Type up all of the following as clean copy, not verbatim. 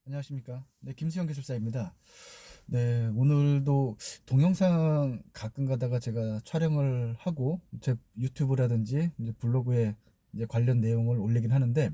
안녕하십니까. 네, 김수영 기술사입니다. 네, 오늘도 동영상 가끔 가다가 제가 촬영을 하고 제 유튜브라든지 이제 블로그에 이제 관련 내용을 올리긴 하는데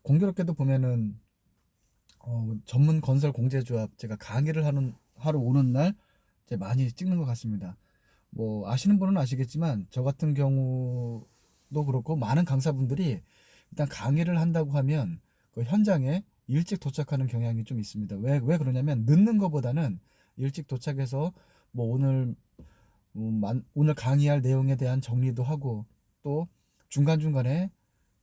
공교롭게도 보면은 전문 건설 공제조합 제가 강의를 하러 오는 날 이제 많이 찍는 것 같습니다. 뭐 아시는 분은 아시겠지만 저 같은 경우도 그렇고 많은 강사분들이 일단 강의를 한다고 하면 그 현장에 일찍 도착하는 경향이 좀 있습니다. 왜 그러냐면 늦는 것보다는 일찍 도착해서 뭐 오늘 강의할 내용에 대한 정리도 하고 또 중간중간에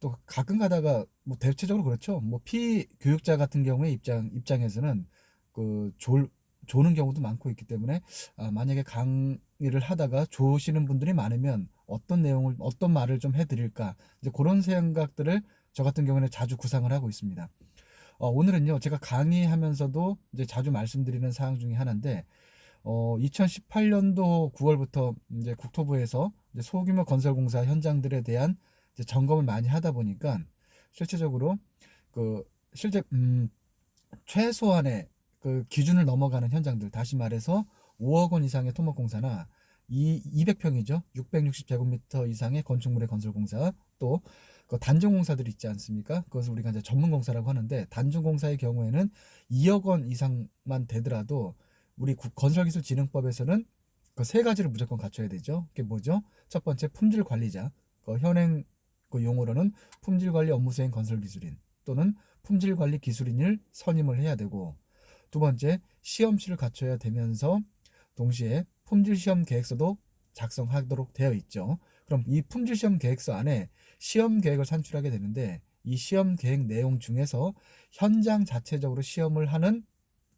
또 가끔 가다가 뭐 대체적으로 그렇죠. 뭐 피교육자 같은 경우에 입장에서는 그 조는 경우도 많고 있기 때문에 만약에 강의를 하다가 조시는 분들이 많으면 어떤 내용을 어떤 말을 좀 해드릴까 이제 그런 생각들을 저 같은 경우는 자주 구상을 하고 있습니다. 오늘은요 제가 강의하면서도 이제 자주 말씀드리는 사항 중에 하나인데 2018년도 9월부터 이제 국토부에서 이제 소규모 건설공사 현장들에 대한 이제 점검을 많이 하다 보니까 실질적으로 그 실제 최소한의 그 기준을 넘어가는 현장들, 다시 말해서 5억 원 이상의 토목공사나 200평이죠. 660제곱미터 이상의 건축물의 건설공사, 또 그 단종공사들 있지 않습니까? 그것을 우리가 이제 전문공사라고 하는데 단종공사의 경우에는 2억 원 이상만 되더라도 우리 건설기술진흥법에서는 그 세 가지를 무조건 갖춰야 되죠. 그게 뭐죠? 첫 번째 품질관리자, 그 현행 그 용어로는 품질관리 업무수행 건설기술인 또는 품질관리 기술인을 선임을 해야 되고, 두 번째 시험실을 갖춰야 되면서 동시에 품질시험 계획서도 작성하도록 되어 있죠. 그럼 이 품질시험 계획서 안에 시험 계획을 산출하게 되는데 이 시험 계획 내용 중에서 현장 자체적으로 시험을 하는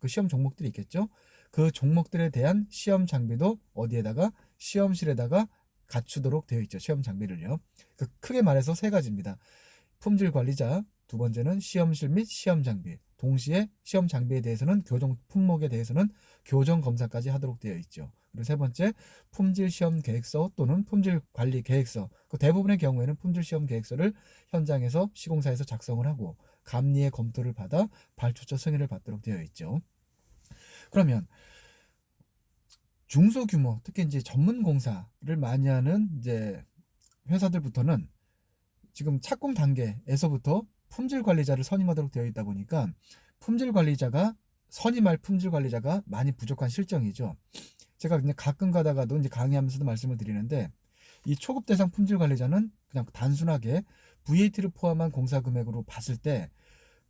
그 시험 종목들이 있겠죠. 그 종목들에 대한 시험 장비도 어디에다가 시험실에다가 갖추도록 되어 있죠. 시험 장비를요. 그 크게 말해서 세 가지입니다. 품질 관리자, 두 번째는 시험실 및 시험 장비, 동시에 시험 장비에 대해서는 교정 품목에 대해서는 교정 검사까지 하도록 되어 있죠. 그리고 세 번째, 품질 시험 계획서 또는 품질 관리 계획서. 그 대부분의 경우에는 품질 시험 계획서를 현장에서 시공사에서 작성을 하고 감리의 검토를 받아 발주처 승인을 받도록 되어 있죠. 그러면 중소규모, 특히 이제 전문 공사를 많이 하는 이제 회사들부터는 지금 착공 단계에서부터 품질 관리자를 선임하도록 되어 있다 보니까 선임할 품질 관리자가 많이 부족한 실정이죠. 제가 그냥 가끔 가다가도 이제 강의하면서도 말씀을 드리는데 이 초급 대상 품질 관리자는 그냥 단순하게 VAT를 포함한 공사 금액으로 봤을 때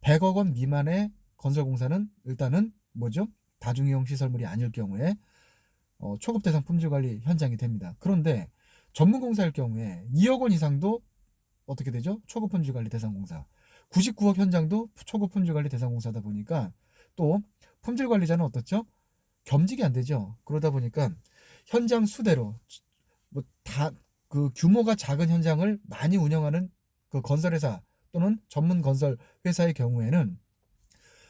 100억 원 미만의 건설 공사는 일단은 뭐죠? 다중이용 시설물이 아닐 경우에 초급 대상 품질 관리 현장이 됩니다. 그런데 전문 공사일 경우에 2억 원 이상도 어떻게 되죠? 초급 품질 관리 대상 공사. 99억 현장도 초급 품질 관리 대상 공사다 보니까 또 품질 관리자는 어떻죠? 겸직이 안 되죠. 그러다 보니까 현장 수대로 뭐 다 그 규모가 작은 현장을 많이 운영하는 그 건설회사 또는 전문 건설 회사의 경우에는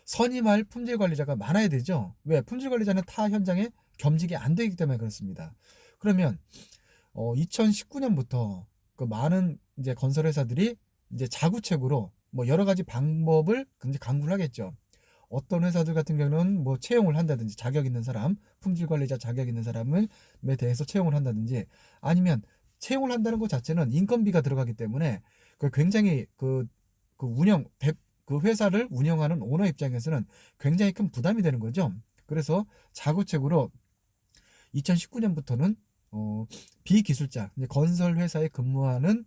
선임할 품질 관리자가 많아야 되죠. 왜? 품질 관리자는 타 현장에 겸직이 안 되기 때문에 그렇습니다. 그러면 2019년부터 그 많은 이제 건설회사들이 이제 자구책으로 뭐 여러 가지 방법을 굉장히 강구를 하겠죠. 어떤 회사들 같은 경우는 뭐 채용을 한다든지 자격 있는 사람, 품질 관리자 자격 있는 사람에 대해서 채용을 한다든지 아니면 채용을 한다는 것 자체는 인건비가 들어가기 때문에 그 굉장히 그 운영 그 회사를 운영하는 오너 입장에서는 굉장히 큰 부담이 되는 거죠. 그래서 자구책으로 2019년부터는 비기술자, 건설 회사에 근무하는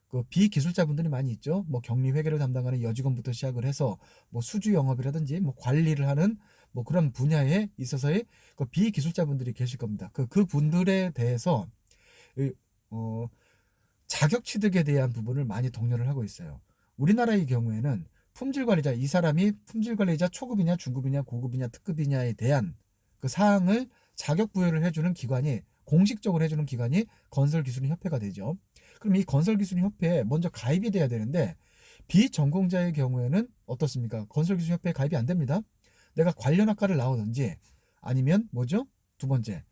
그 비기술자분들이 많이 있죠. 뭐 격리 회계를 담당하는 여직원부터 시작을 해서 뭐 수주 영업이라든지 뭐 관리를 하는 뭐 그런 분야에 있어서의 그 비기술자분들이 계실 겁니다. 그 분들에 대해서 어, 자격 취득에 대한 부분을 많이 독려를 하고 있어요. 우리나라의 경우에는 품질 관리자, 이 사람이 품질 관리자 초급이냐 중급이냐 고급이냐 특급이냐에 대한 그 사항을 자격 부여를 해주는 기관이 공식적으로 해주는 기관이 건설기술인협회가 되죠. 그럼 이 건설기술인협회에 먼저 가입이 돼야 되는데 비전공자의 경우에는 어떻습니까? 건설기술협회에 가입이 안 됩니다. 내가 관련 학과를 나오든지 아니면 뭐죠? 두 번째,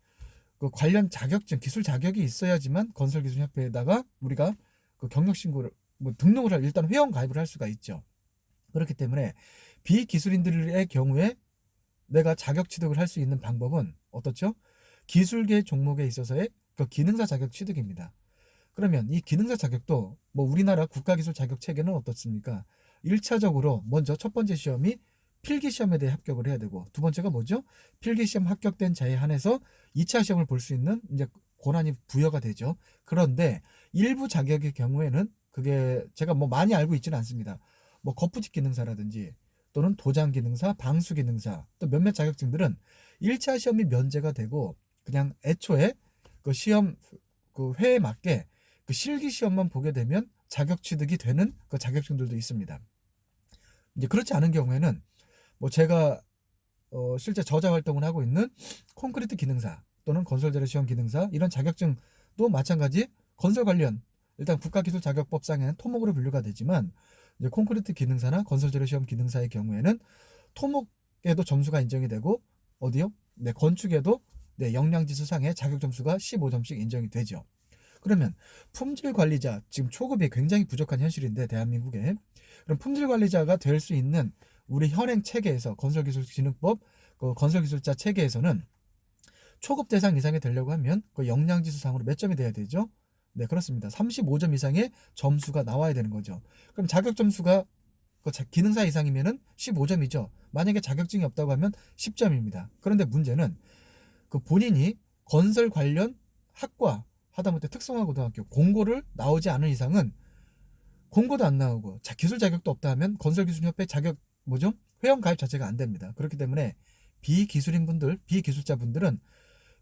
그 관련 자격증, 기술 자격이 있어야지만 건설기술협회에다가 우리가 그 경력 신고를 뭐 등록을 할 일단 회원 가입을 할 수가 있죠. 그렇기 때문에 비기술인들의 경우에 내가 자격 취득을 할 수 있는 방법은 어떻죠? 기술계 종목에 있어서의 그 기능사 자격 취득입니다. 그러면 이 기능사 자격도 뭐 우리나라 국가기술 자격 체계는 어떻습니까? 1차적으로 먼저 첫 번째 시험이 필기 시험에 대해 합격을 해야 되고, 두 번째가 뭐죠? 필기 시험 합격된 자에 한해서 2차 시험을 볼 수 있는 이제 권한이 부여가 되죠. 그런데 일부 자격의 경우에는 그게 제가 뭐 많이 알고 있지는 않습니다. 뭐 거푸집 기능사라든지 또는 도장 기능사, 방수 기능사, 또 몇몇 자격증들은 1차 시험이 면제가 되고 그냥 애초에 그 시험 그 회에 맞게 그 실기 시험만 보게 되면 자격 취득이 되는 그 자격증들도 있습니다. 이제 그렇지 않은 경우에는 뭐 제가 실제 저자 활동을 하고 있는 콘크리트 기능사 또는 건설재료 시험 기능사 이런 자격증도 마찬가지 건설 관련 일단 국가기술자격법상에는 토목으로 분류가 되지만 이제 콘크리트 기능사나 건설재료 시험 기능사의 경우에는 토목에도 점수가 인정이 되고 어디요? 네, 건축에도 네, 역량지수상의 자격 점수가 15점씩 인정이 되죠. 그러면 품질 관리자 지금 초급이 굉장히 부족한 현실인데 대한민국에 그럼 품질 관리자가 될 수 있는 우리 현행 체계에서 건설기술진흥법 그 건설기술자 체계에서는 초급 대상 이상이 되려고 하면 그 역량지수상으로 몇 점이 돼야 되죠? 네, 그렇습니다. 35점 이상의 점수가 나와야 되는 거죠. 그럼 자격 점수가 그 기능사 이상이면은 15점이죠. 만약에 자격증이 없다고 하면 10점입니다. 그런데 문제는 그 본인이 건설 관련 학과 하다못해 특성화고등학교 공고를 나오지 않은 이상은 공고도 안 나오고 기술 자격도 없다 하면 건설기술협회 자격 뭐죠? 회원 가입 자체가 안 됩니다. 그렇기 때문에 비기술인 분들, 비기술자 분들은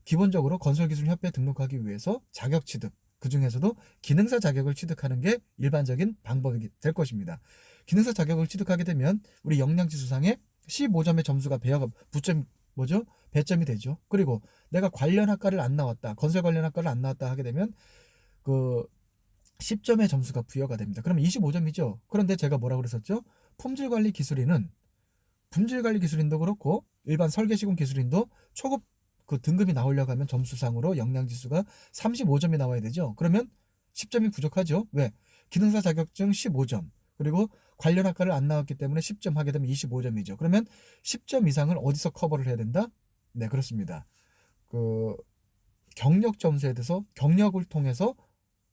기본적으로 건설기술협회에 등록하기 위해서 자격 취득, 그 중에서도 기능사 자격을 취득하는 게 일반적인 방법이 될 것입니다. 기능사 자격을 취득하게 되면 우리 역량지수상에 15점의 점수가 부점 뭐죠? 배점이 되죠. 그리고 내가 관련 학과를 안 나왔다, 건설 관련 학과를 안 나왔다 하게 되면 그 10점의 점수가 부여가 됩니다. 그러면 25점이죠. 그런데 제가 뭐라고 그랬었죠? 품질관리 기술인은 품질관리 기술인도 그렇고 일반 설계시공 기술인도 초급 그 등급이 나오려고 하면 점수상으로 역량지수가 35점이 나와야 되죠. 그러면 10점이 부족하죠. 왜? 기능사 자격증 15점 그리고 관련 학과를 안 나왔기 때문에 10점 하게 되면 25점이죠. 그러면 10점 이상을 어디서 커버를 해야 된다? 네, 그렇습니다. 그 경력 점수에 대해서 경력을 통해서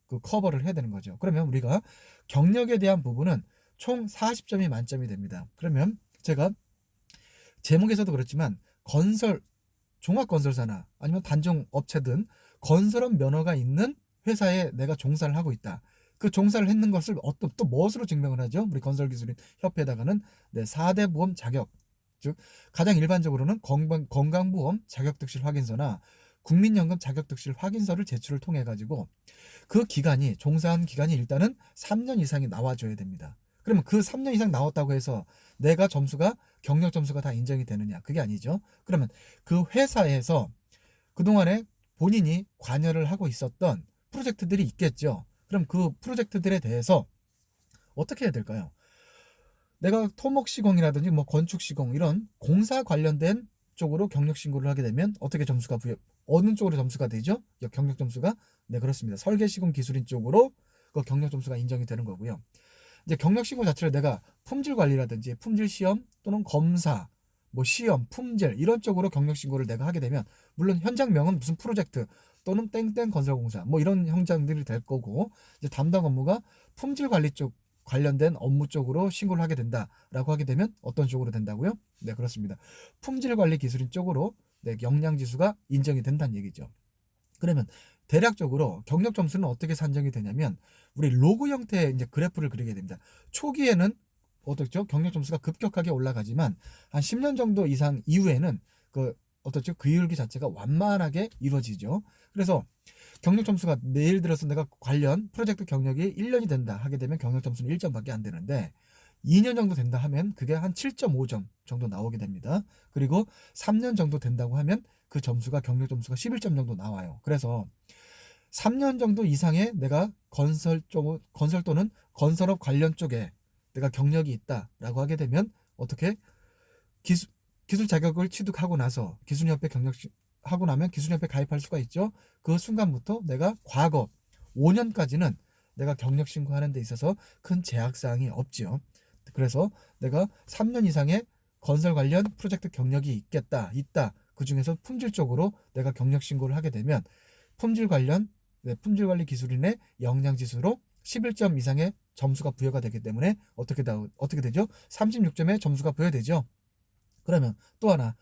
그 커버를 해야 되는 거죠. 그러면 우리가 경력에 대한 부분은 총 40점이 만점이 됩니다. 그러면 제가 제목에서도 그렇지만 건설 종합건설사나 아니면 단종 업체든 건설업 면허가 있는 회사에 내가 종사를 하고 있다. 그 종사를 했는 것을 어떤 또 무엇으로 증명을 하죠? 우리 건설기술인 협회에다가는 네, 4대 보험 자격, 즉 가장 일반적으로는 건강보험 자격득실 확인서나 국민연금 자격득실 확인서를 제출을 통해 가지고 그 기간이 종사한 기간이 일단은 3년 이상이 나와줘야 됩니다. 그러면 그 3년 이상 나왔다고 해서 내가 점수가 경력 점수가 다 인정이 되느냐? 그게 아니죠. 그러면 그 회사에서 그동안에 본인이 관여를 하고 있었던 프로젝트들이 있겠죠. 그럼 그 프로젝트들에 대해서 어떻게 해야 될까요? 내가 토목 시공이라든지 뭐 건축 시공 이런 공사 관련된 쪽으로 경력 신고를 하게 되면 어떻게 점수가 어느 쪽으로 점수가 되죠? 경력 점수가 네, 그렇습니다. 설계 시공 기술인 쪽으로 그 경력 점수가 인정이 되는 거고요. 이제 경력 신고 자체를 내가 품질 관리라든지 품질 시험 또는 검사, 뭐 시험, 품질 이런 쪽으로 경력 신고를 내가 하게 되면 물론 현장명은 무슨 프로젝트 또는 땡땡 건설공사 뭐 이런 현장들이 될 거고 이제 담당 업무가 품질 관리 쪽 관련된 업무 쪽으로 신고를 하게 된다라고 하게 되면 어떤 쪽으로 된다고요? 네, 그렇습니다. 품질 관리 기술인 쪽으로 네, 역량 지수가 인정이 된다는 얘기죠. 그러면 대략적으로 경력 점수는 어떻게 산정이 되냐면 우리 로그 형태의 이제 그래프를 그리게 됩니다. 초기에는 어떻죠? 경력 점수가 급격하게 올라가지만 한 10년 정도 이상 이후에는 그 어떻죠? 그 이율기 자체가 완만하게 이루어지죠. 그래서 경력 점수가 예를 들어서 내가 관련 프로젝트 경력이 1년이 된다 하게 되면 경력 점수는 1점밖에 안 되는데 2년 정도 된다 하면 그게 한 7.5점 정도 나오게 됩니다. 그리고 3년 정도 된다고 하면 그 점수가 경력 점수가 11점 정도 나와요. 그래서 3년 정도 이상의 내가 건설 또는 건설업 관련 쪽에 내가 경력이 있다라고 하게 되면 어떻게 기술 자격을 취득하고 나서 기술협회 하고 나면 기술협회 가입할 수가 있죠. 그 순간부터 내가 과거 5년까지는 내가 경력 신고하는 데 있어서 큰 제약사항이 없지요. 그래서 내가 3년 이상의 건설 관련 프로젝트 경력이 있다. 그 중에서 품질 쪽으로 내가 경력 신고를 하게 되면 품질 관리 기술인의 역량 지수로 11점 이상의 점수가 부여가 되기 때문에 어떻게 되죠? 36점의 점수가 부여되죠. 그러면 또 하나,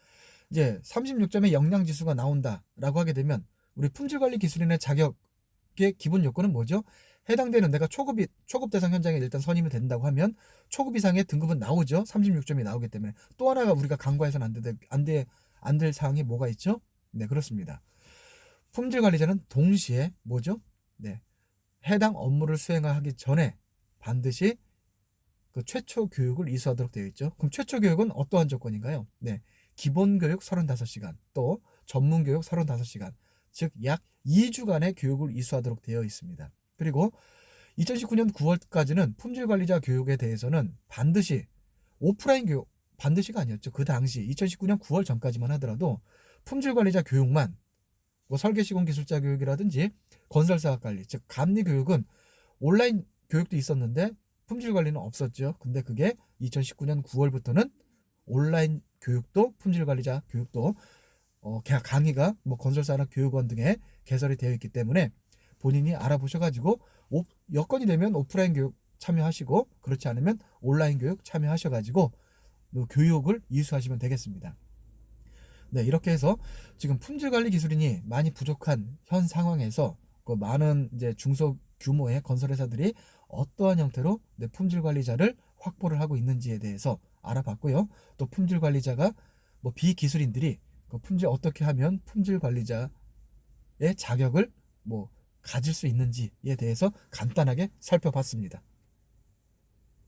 이제 36점의 역량 지수가 나온다라고 하게 되면 우리 품질 관리 기술인의 자격의 기본 요건은 뭐죠? 해당되는, 내가 초급 대상 현장에 일단 선임이 된다고 하면 초급 이상의 등급은 나오죠. 36점이 나오기 때문에. 또 하나가 우리가 간과해서는 안 될 사항이 뭐가 있죠? 네, 그렇습니다. 품질 관리자는 동시에 뭐죠? 네, 해당 업무를 수행하기 전에 반드시 그 최초 교육을 이수하도록 되어 있죠. 그럼 최초 교육은 어떠한 조건인가요? 네, 기본 교육 35시간, 또 전문 교육 35시간, 즉 약 2주간의 교육을 이수하도록 되어 있습니다. 그리고 2019년 9월까지는 품질 관리자 교육에 대해서는 반드시 오프라인 교육, 반드시가 아니었죠. 그 당시 2019년 9월 전까지만 하더라도 품질 관리자 교육만, 뭐 설계 시공 기술자 교육이라든지 건설 사업 관리, 즉 감리 교육은 온라인 교육도 있었는데 품질 관리는 없었죠. 근데 그게 2019년 9월부터는 온라인 교육도, 품질 관리자 교육도 강의가 뭐 건설산업교육원 등에 개설이 되어 있기 때문에 본인이 알아보셔가지고 여건이 되면 오프라인 교육 참여하시고, 그렇지 않으면 온라인 교육 참여하셔가지고 교육을 이수하시면 되겠습니다. 네, 이렇게 해서 지금 품질관리 기술인이 많이 부족한 현 상황에서 그 많은 이제 중소규모의 건설회사들이 어떠한 형태로 품질관리자를 확보를 하고 있는지에 대해서 알아봤고요. 또 품질관리자가 뭐 비기술인들이 그 어떻게 하면 품질관리자의 자격을 뭐 가질 수 있는지에 대해서 간단하게 살펴봤습니다.